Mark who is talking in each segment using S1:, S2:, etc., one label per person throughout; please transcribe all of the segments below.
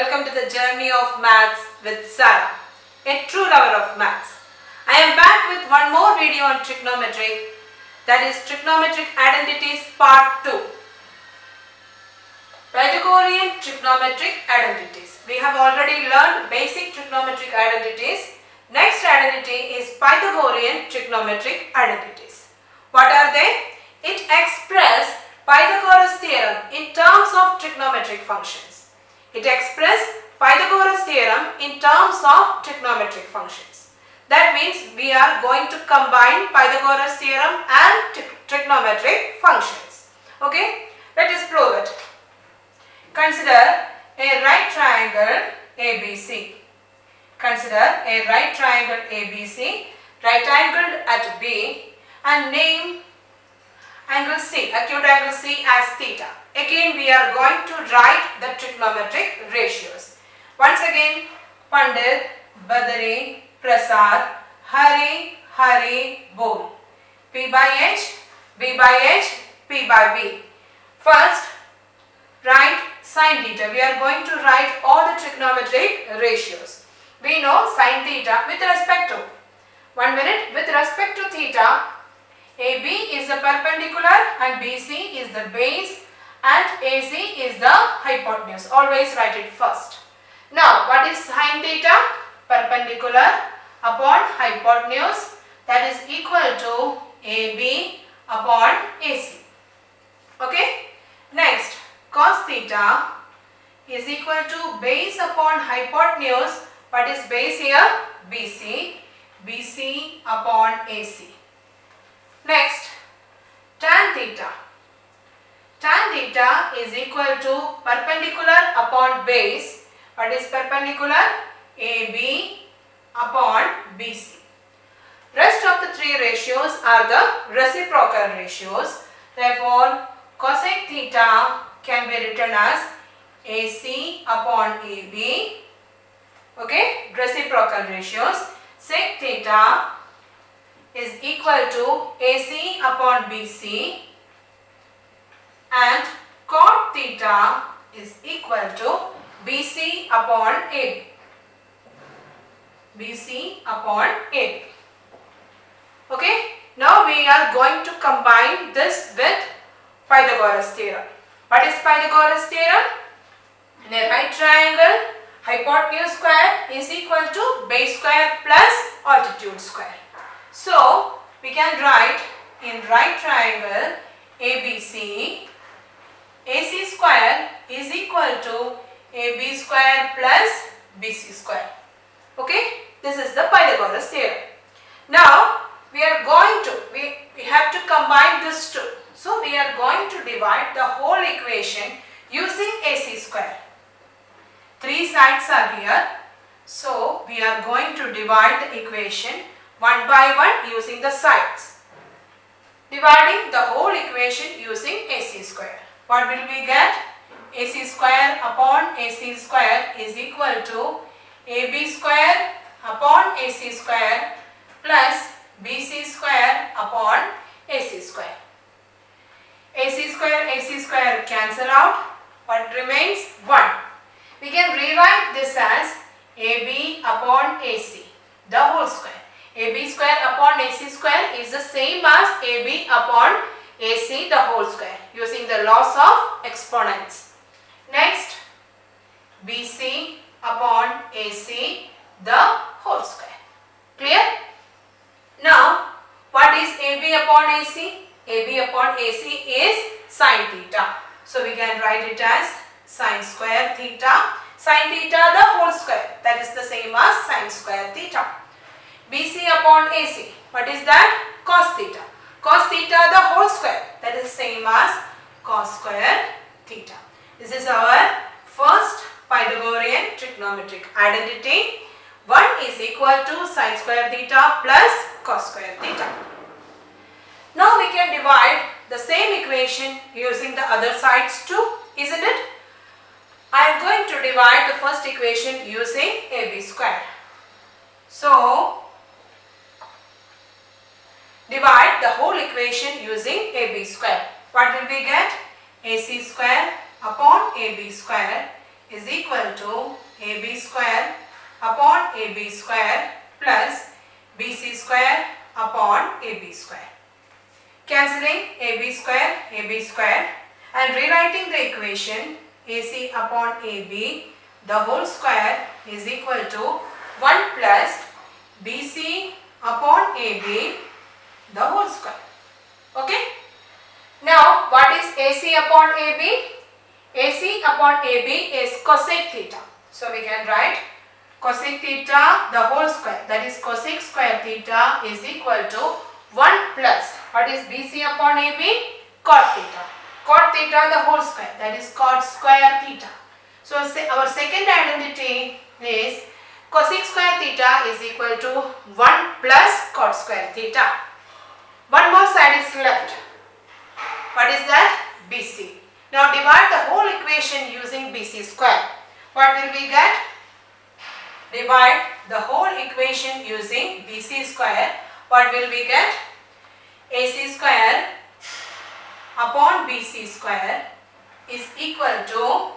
S1: Welcome to the journey of maths with Sarah, a true lover of maths. I am back with one more video on trigonometry, that is trigonometric identities part 2. Pythagorean trigonometric identities. We have already learned basic trigonometric identities. Next identity is Pythagorean trigonometric identities. What are they? It expresses Pythagoras theorem in terms of trigonometric functions. It expresses Pythagoras theorem in terms of trigonometric functions. That means we are going to combine Pythagoras theorem and trigonometric functions. Okay, let us prove it. Consider a right triangle ABC. Consider a right triangle ABC, right angled at B, and name angle C, acute angle C as theta. Again we are going to write the trigonometric ratios. Once again, Pandit, Badari, Prasad, Hari, Bol. P by H, B by H, P by B. First, write sin theta. We are going to write all the trigonometric ratios. We know sin theta with respect to, 1 minute, with respect to theta, AB is the perpendicular and BC is the base and AC is the hypotenuse. Always write it first. Now, what is sin theta? Perpendicular upon hypotenuse, that is equal to AB upon AC. Okay. Next, cos theta is equal to base upon hypotenuse. What is base here? BC upon AC. Next, tan theta. Tan theta is equal to perpendicular upon base. What is perpendicular? AB upon BC. Rest of the three ratios are the reciprocal ratios. Therefore, cosec theta can be written as AC upon AB. Okay, reciprocal ratios. Sec theta is equal to AC upon BC, and cot theta is equal to BC upon AB. BC upon AB. Okay, now we are going to combine this with Pythagoras theorem. What is Pythagoras theorem? In a right triangle, hypotenuse square is equal to base square plus altitude square. So, we can write in right triangle ABC, AC square is equal to AB square plus BC square. Okay, this is the Pythagoras theorem. Now, we are going to, we have to combine these two. So, we are going to divide the whole equation using AC square. Three sides are here. So, we are going to divide the equation one by one using the sides. Dividing the whole equation using AC square. What will we get? AC square upon AC square is equal to AB square upon AC square plus BC square upon AC square. AC square cancel out. What remains? 1. We can rewrite this as AB upon AC, the whole square. AB square upon AC square is the same as AB upon AC, the whole square, using the laws of exponents. Next, BC upon AC, the whole square. Clear? Now, what is AB upon AC? AB upon AC is sin theta. So, we can write it as sin square theta. Sin theta the whole square, that is the same as sin square theta. BC upon AC, what is that? Cos theta. Cos theta the whole square, that is same as cos square theta. This is our first Pythagorean trigonometric identity. 1 is equal to sin square theta plus cos square theta. Now we can divide the same equation using the other sides too, isn't it? I am going to divide the first equation using AB square. So, divide the whole equation using AB square. What will we get? AC square upon AB square is equal to AB square upon AB square plus BC square upon AB square. Cancelling AB square and rewriting the equation AC upon AB the whole square is equal to 1 plus BC upon AB the whole square. Okay. Now what is AC upon AB? AC upon AB is cosec theta. So we can write cosec theta the whole square, that is cosec square theta is equal to 1 plus what is BC upon AB? Cot theta. Cot theta the whole square, that is cot square theta. So our second identity is cosec square theta is equal to 1 plus cot square theta. One more side is left. What is that? BC. Now divide the whole equation using BC square. What will we get? Divide the whole equation using BC square. What will we get? AC square upon BC square is equal to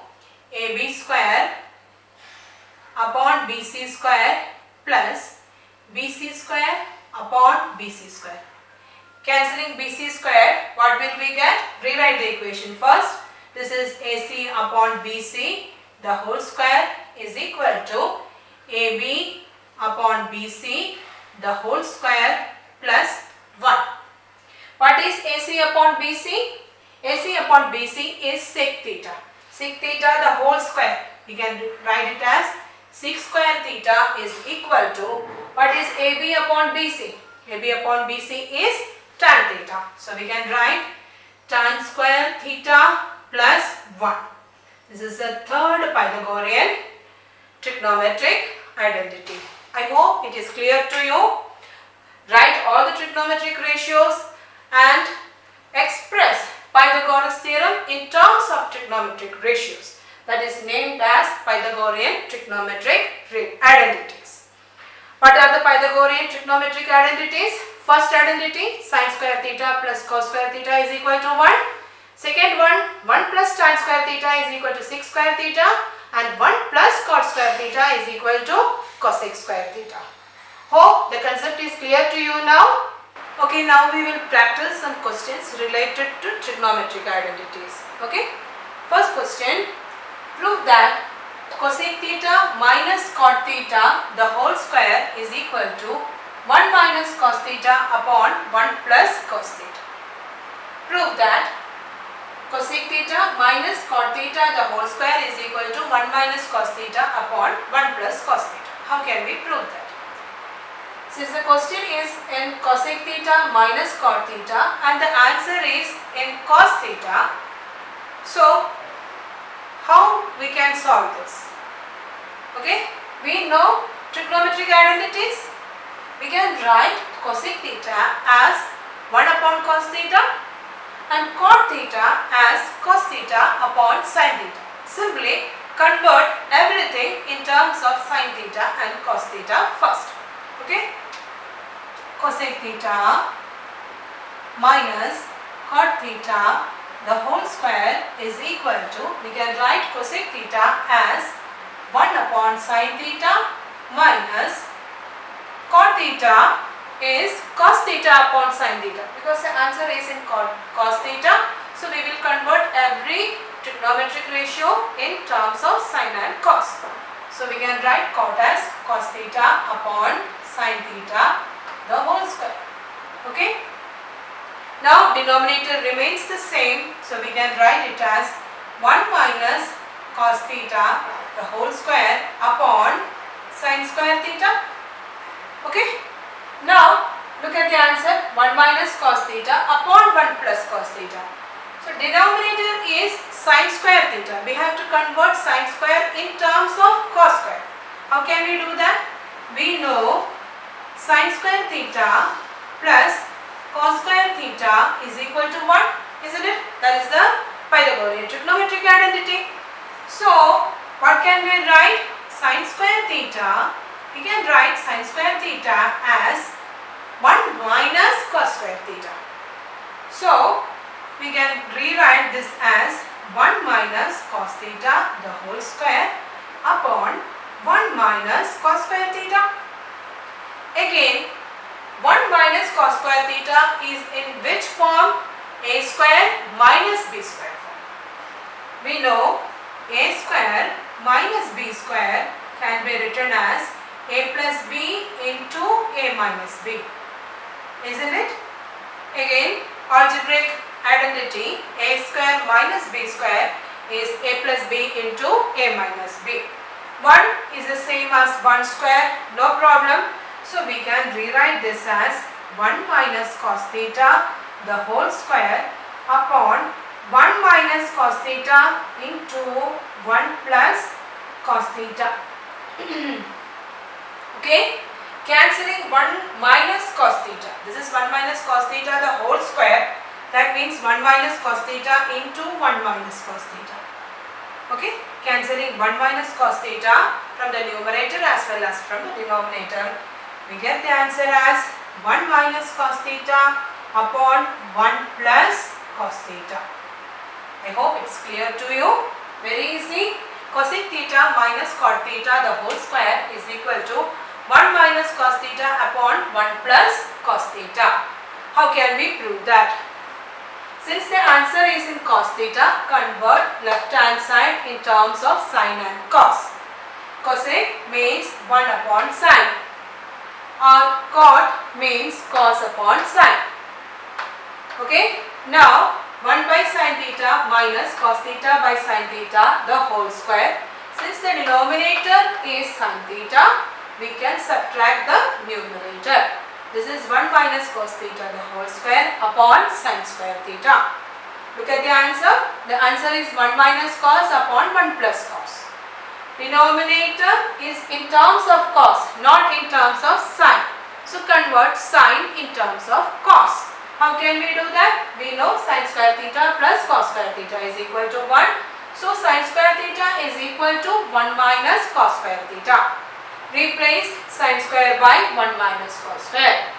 S1: AB square upon BC square plus BC square upon BC square. Cancelling BC square, what will we get? Rewrite the equation first. This is AC upon BC, the whole square is equal to AB upon BC, the whole square plus 1. What is AC upon BC? AC upon BC is sec theta. Sec theta the whole square. We can write it as sec square theta is equal to what is AB upon BC? AB upon BC is tan theta. So we can write tan square theta plus 1. This is the third Pythagorean trigonometric identity. I hope it is clear to you. Write all the trigonometric ratios and express Pythagoras theorem in terms of trigonometric ratios. That is named as Pythagorean trigonometric identities. What are the Pythagorean trigonometric identities? First identity, sin square theta plus cos square theta is equal to 1. Second one, 1 plus tan square theta is equal to sec square theta, and 1 plus cot square theta is equal to cosec square theta. Hope the concept is clear to you now. Okay, now we will practice some questions related to trigonometric identities. Okay, first question, prove that cosec theta minus cot theta the whole square is equal to 1 minus cos theta upon 1 plus cos theta. Prove that cosec theta minus cot theta the whole square is equal to 1 minus cos theta upon 1 plus cos theta. How can we prove that? Since the question is in cosec theta minus cot theta and the answer is in cos theta, so how we can solve this? Okay, we know trigonometric identities. We can write cosec theta as 1 upon cos theta and cot theta as cos theta upon sin theta. Simply convert everything in terms of sin theta and cos theta first. Okay, cosec theta minus cot theta the whole square is equal to, we can write cosec theta as 1 upon sin theta minus cot theta is cos theta upon sin theta, because the answer is in cos theta. So we will convert every trigonometric ratio in terms of sin and cos. So we can write cot as cos theta upon sin theta the whole square. Okay. Now denominator remains the same, so we can write it as 1 minus cos theta the whole square upon sin square theta. Okay. Now look at the answer, 1 minus cos theta upon 1 plus cos theta. So denominator is sin square theta. We have to convert sin square in terms of cos square. How can we do that? We know sin square theta plus cos square theta is equal to 1, isn't it? That is the Pythagorean trigonometric identity. So what can we write? Sin square theta, we can write sin square theta as 1 minus cos square theta. So we can rewrite this as 1 minus cos theta the whole square upon 1 minus cos square theta. Again, 1 minus cos square theta is in which form? A square minus b square form. We know a square minus b square can be written as a plus b into a minus b. Isn't it? Again, algebraic identity, a square minus b square is a plus b into a minus b. 1 is the same as 1 square, no problem. So we can rewrite this as 1 minus cos theta the whole square upon 1 minus cos theta into 1 plus cos theta. Okay, cancelling 1 minus cos theta. This is 1 minus cos theta the whole square. That means 1 minus cos theta into 1 minus cos theta. Okay, cancelling 1 minus cos theta from the numerator as well as from the denominator. We get the answer as 1 minus cos theta upon 1 plus cos theta. I hope it's clear to you. Very easy. Cosec theta minus cot theta the whole square is equal to 1 minus cos theta upon 1 plus cos theta. How can we prove that? Since the answer is in cos theta, convert left hand side in terms of sine and cos. Cosec means 1 upon sine, or cot means cos upon sine. Okay, now 1 by sine theta minus cos theta by sine theta the whole square. Since the denominator is sine theta, we can subtract the numerator. This is 1 minus cos theta the whole square upon sine square theta. Look at the answer. The answer is 1 minus cos upon 1 plus cos. Denominator is in terms of cos, not in terms of sine. So convert sine in terms of cos. How can we do that? We know sine square theta plus cos square theta is equal to 1. So sine square theta is equal to 1 minus cos square theta. Replace sine square by 1 minus cos square.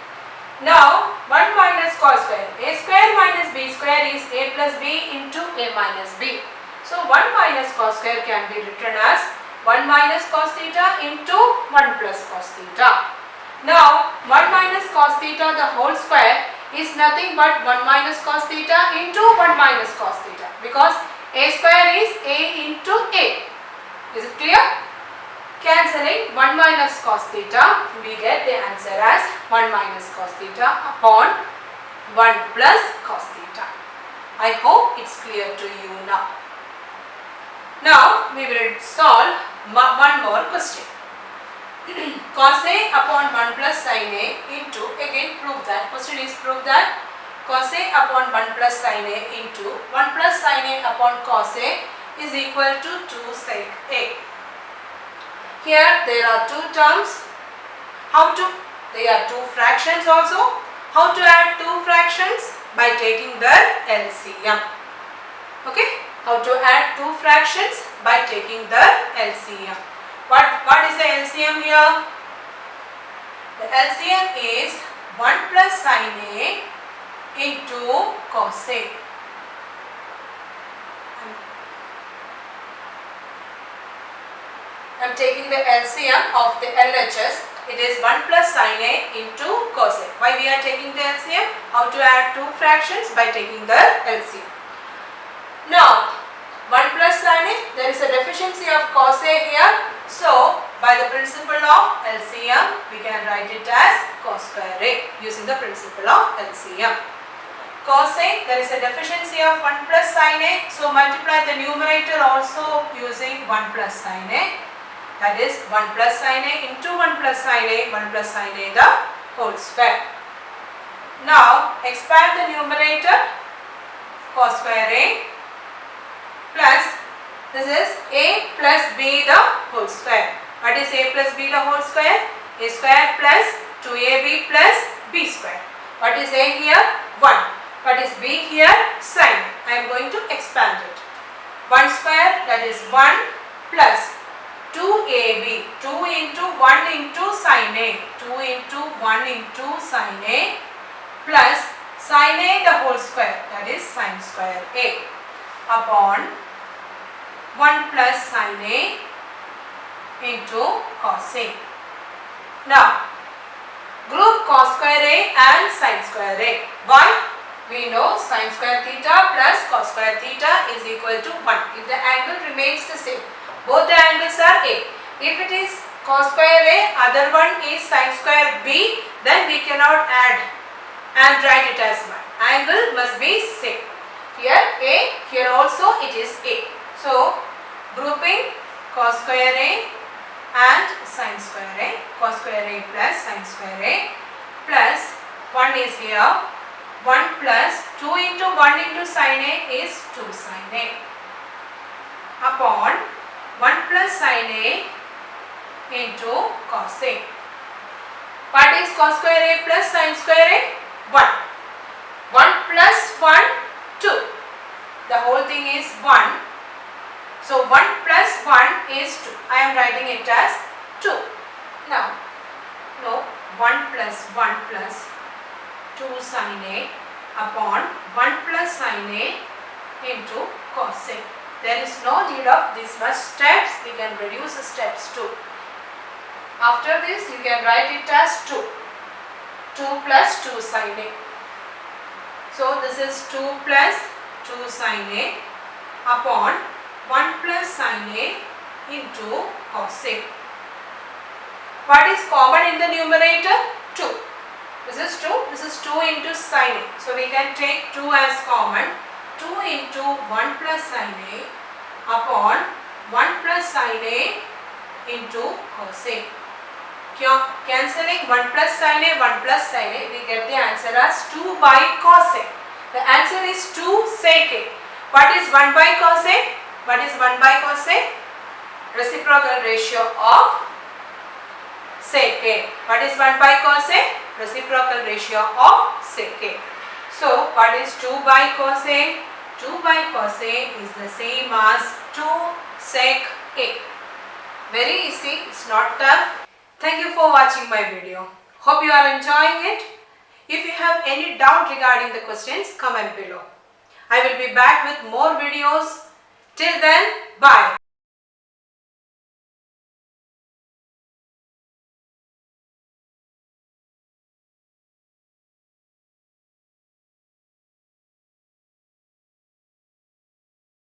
S1: Now 1 minus cos square. A square minus b square is a plus b into a minus b. So 1 minus cos square can be written as 1 minus cos theta into 1 plus cos theta. Now 1 minus cos theta the whole square is nothing but 1 minus cos theta into 1 minus cos theta, because a square is a into a. Is it clear? Cancelling 1 minus cos theta, we get the answer as 1 minus cos theta upon 1 plus cos theta. I hope it's clear to you now. Now we will solve one more question. Cos A upon 1 plus sin A into, again prove that, question is prove that cos A upon 1 plus sin A into 1 plus sin A upon cos A is equal to 2 sec A. Here there are two terms. There are two fractions also. How to add two fractions? By taking their LCM. Okay? How to add two fractions? By taking their LCM. What is the LCM here? The LCM is 1 plus sin A into cos A. I am taking the LCM of the LHS. It is 1 plus sin A into cos A. Why we are taking the LCM? How to add two fractions? By taking the LCM. Now 1 plus sin A, there is a deficiency of cos A here. So by the principle of LCM, we can write it as cos square A using the principle of LCM. Cos A, there is a deficiency of 1 plus sin A. So multiply the numerator also using 1 plus sin A. That is 1 plus sin A into 1 plus sin A, 1 plus sin A the whole square. Now expand the numerator, cos square A plus, this is A plus B the whole square. What is A plus B the whole square? A square plus 2AB plus B square. What is A here? 1. What is B here? Sin. I am going to expand it. 1 square, that is 1 plus 2AB, 2 into 1 into sin A, 2 into 1 into sin A plus sin A the whole square, that is sin square A. upon 1 plus sin A into cos A. Now, group cos square A and sin square A. Why? We know sin square theta plus cos square theta is equal to 1. If the angle remains the same, both the angles are A. If it is cos square A, other one is sin square B, then we cannot add and write it as 1. Angle must be same. Here A, here also it is A. So, grouping cos square A and sin square A, cos square A plus sin square A plus 1 is here, 1 plus 2 into 1 into sin A is 2 sin A upon 1 plus sin A into cos A. What is cos square A plus sin square A? 1. 1 plus 1, 2. The whole thing is 1. So 1 plus 1 is 2. I am writing it as 2. Now, 1 plus 1 plus 2 sin A upon 1 plus sin A into cos A. There is no need of this much steps. We can reduce the steps too. After this, you can write it as 2. 2 plus 2 sin A. So this is 2 plus 2 sin A upon 1 plus sin A into cos A. What is common in the numerator? 2. This is 2. This is 2 into sin A. So we can take 2 as common. 2 into 1 plus sin A upon 1 plus sin A into cos A. Cancelling 1 plus sin A, 1 plus sin A, we get the answer as 2 by cos A. The answer is 2 sec A. What is 1 by cos A? What is 1 by cos A? Reciprocal ratio of sec A. What is 1 by cos A? Reciprocal ratio of sec A. So, what is 2 by cos A? 2 by cos A is the same as 2 sec A. Very easy, it's not tough. Thank you for watching my video. Hope you are enjoying it. If you have any doubt regarding the questions, comment below. I will be back with more videos. Till then, bye.